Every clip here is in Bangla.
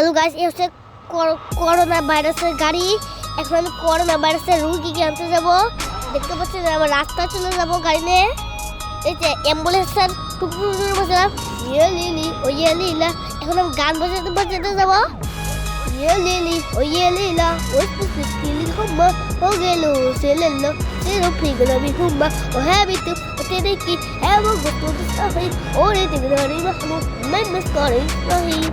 হ্যালো গাইস, এই হচ্ছে করোনা ভাইরাসের গাড়ি। এখন আমি করোনা ভাইরাসের রুগীকে আনতে যাব। দেখতে পাচ্ছেন আমার রাস্তা চলে যাব গাড়ি নিয়ে। এই যে অ্যাম্বুলেন্সের টুকটুক বসলাম, ইয়ে লিলি ও ইয়ে লীলা। এখন আমি গান বাজাতে যাব। ইয়ে লিলি ও ইয়ে লীলা, ওই স্কিলি হুম্মা ও গেল সেলেলো সেরো ফিগলো বি হুম্মা ও হ্যাবিটু ও তেরে কি এমন গোটো দিসাহি ওরে দিগরানি মাহমু मैं मिस करी नहीं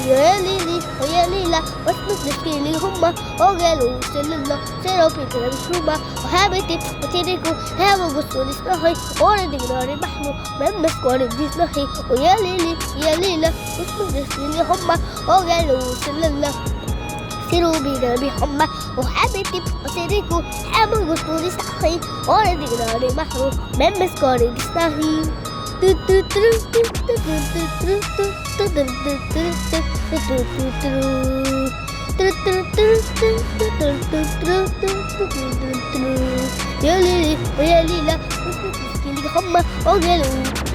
ये लीली ओ ये लीला उसमें स्किली हुम्मा ओ गेलो सेलेलो सेरो फिगलो बि हुम्मा ओ हॅबिटु ओ तेरे को एमन गोतो दिसाही ओरे दिगरानी माहमू मैं मिस करी नहीं ओ ये लीला उसमें स्किली हुम्मा ओ गेलो सेलेलो Siru bida bi humma o habiti o siriku amo gusto di sahi ore di grande mahru memmes kore di sahi Yalila skili humma o gelu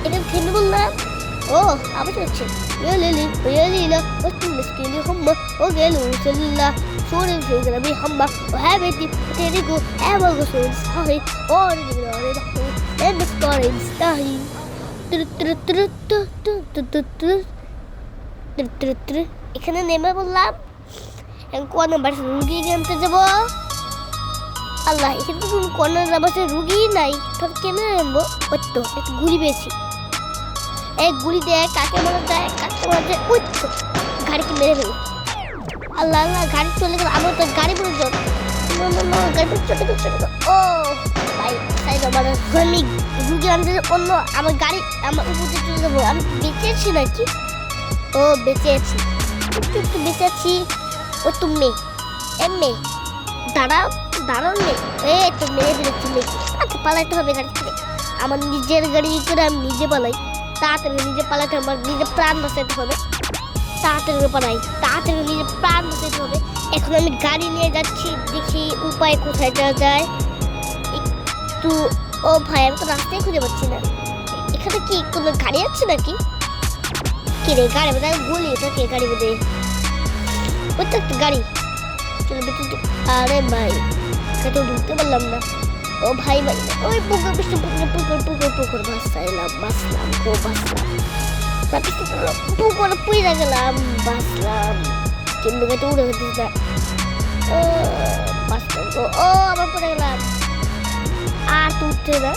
এটা থেমে বললাম ও আবার হচ্ছে يا وسط مسكين هم وقالوا سلا صور في قلبي حمى وحبيبتي وتريقوا أبغى غسول صحي أورد قلبي محمود لأنك قاري مستحي এখানে নেমে বললাম কোন নাম্বার রুগী আনতে যাব। আল্লাহ, এখানে তো কোন নাম্বার রুগী নাই, তাহলে কেমনে আনবো? ওই তো একটা গুলি পেয়েছি। এক গুলি দেয় কাকে মারা যায়, ওই তো গাড়িকে মেরে ফেলি। আল্লাহ আল্লাহ, গাড়ি চলে গেল। আমার তো গাড়ি পড়ে যাও, গাড়ি চলে গেল। ও ভাই আমি রুগী আনতে অন্য আমার গাড়ি আমার উপরে চলে যাবো। আমি বেঁচে আছি নাকি? ও বেঁচে আছি, একটু বেঁচে আছি। ও তুমি মেয়ে দাঁড়াও মেয়ে, এই তো মেরে ফেলেছি মেয়েকে। আচ্ছা, পালাইতে হবে গাড়ি থেকে। আমার নিজের গাড়ি করে আমি নিজে পালাই। তাড়াতাড়ি নিজে পালাতে হবে, নিজে প্রাণ বাঁচাতে হবে। তাড়াতাড়ি নিজে প্রাণ বাঁচাতে হবে। এখন আমি গাড়ি নিয়ে যাচ্ছি, দেখি উপায় কোথায় যাওয়া যায় একটু। ও ভাই, আমি তো রাস্তায় খুঁজে পাচ্ছি না। এখানে কি কোনো গাড়ি আছে নাকি? কি রে, গাড়ি বোধহয় গুলি থাকে গাড়ি বোধহয়। ওই তো একটা গাড়ি, চলো বেঁচে। আরে ভাই, তো ঢুকতে পারলাম না। ও ভাই ওই পুকুর বাঁচলাম পুকুরে পুইরা গেলাম, বাঁচলাম। কিন্তু গাড়ি উড়ে গেছে না, বাঁচলাম। ও আবার পড়ে গেলাম, আর তো উঠছে না।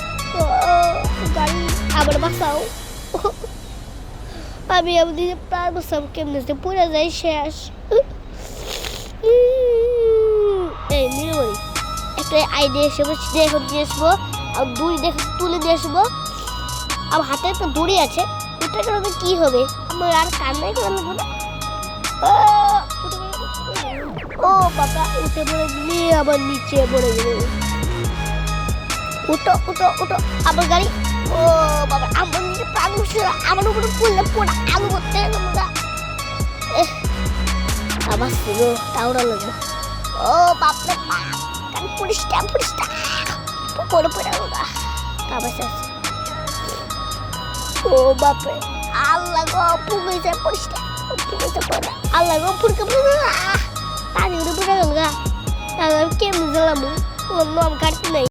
গাড়ি আবার বাঁচাও। আমি নিজে প্রাণ বাঁচাবো কেমনে, পুড়ে যাই, শেষ। এই নিয়ে একটা আইডিয়া হিসেবে এখন দিয়ে আসবো, আর দড়ি দেখে তুলে দিয়ে আসবো। আমার হাতে একটা দড়ি আছে, ওটা করবে কি হবে? আমার আর কান্নাই করা লাগবে না। ও বাবা, উঠে পড়ে গেলে আবার নিচে পড়ে গেল। উঠো আমার গাড়ি। ও বাবা, আমার নিচে প্রাণ বসে, আমার উপরে পড়লে পড়া আলু করতে আবার ছিল তাওরা লাগবে। ও বাপরে বাপ, পরিষ্কার পড়ে আবার ও বাপরে, আল্লাহ গো, পুকুরে পরিষ্কার পড়ে। আল্লাহ গো, পুরকে পানি উঠে পড়ে গেল গা। কেমন গেলাম, অন্য গাড়ি নেই।